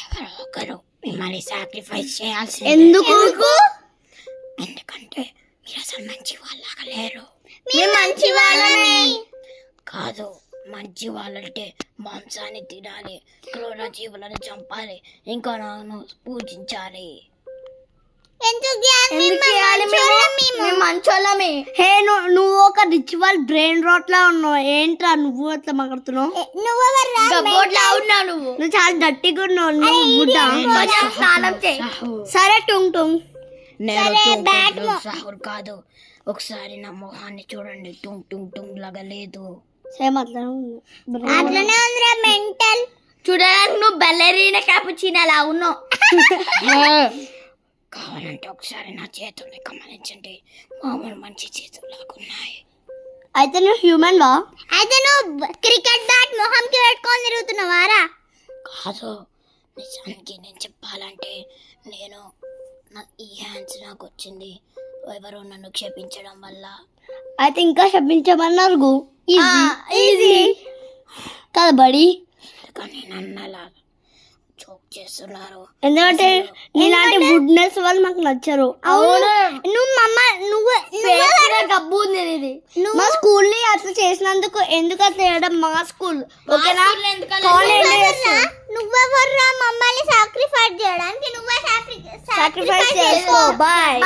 ఎవరో ఒకరు మిమ్మల్ని సాక్రిఫైస్ చేయాల్సింది. ఎందుకు? ఎందుకంటే మీరు అసలు మంచి వాళ్ళగా లేరు. మేము మంచి వాళ్ళమే. కాదు, మంచి వాళ్ళంటే మాంసాన్ని తినాలి, క్రూర జీవులను చంపాలి, ఇంకా నన్ను పూజించాలి. మేము మంచోళ్ళమే. హే నువ్వు ఒక రిచువల్ బ్రెయిన్ రాట్ లా ఉన్నావు. ఏంట్రా నువ్వు అట్లా మాట్లాడుతున్నావు? నువ్వు చాలా గట్టిగా ఉన్నావు. స్నానం చేయి. సరే టుంగ్ టుంగ్. నేను సాహుర్ కాదు. ఒకసారి నా మొహాన్ని చూడండి, టుంగ్ టుంగ్ టుంగ్ లాగా లేదు. సేమ్ అట్లనే ఉందిరా మెంటల్. చూడడానికి నువ్వు బెల్లరీన క్యాపుచినో లా ఉన్నావు. కావాలంటే ఒకసారి నా చేతుల్ని గమనించండి, మామూలు మంచి చేతులు లాగున్నాయి. అయితే నువ్వు హ్యూమన్ వా? అయితే నువ్వు క్రికెట్ బ్యాట్ మొహంకి పెట్టుకొని తిరుగుతున్నావారా? కాదు, నిజానికి నేను చెప్పాలంటే ఈ హ్యాండ్స్ నాకు వచ్చింది ఎవరో నన్ను క్షమించడం వల్ల. అయితే ఇంకా క్షమించమన్నారు. ఈజీ కదా బడి. కానీ నన్ను అలా జోక్ చేస్తున్నారు. ఎందుకంటే నీలాంటి గుడ్నెస్ వాళ్ళు మాకు నచ్చరు. మా స్కూల్ ని అట్లా చేసినందుకు ఎందుకు అట్లా చేయడం? మా స్కూల్ ఓకేనా? నువ్వెవర్రా మమ్మల్ని సాక్రిఫైస్ చేయడానికి? నువ్వే సాక్రిఫైస్ చేసుకో. బాయ్.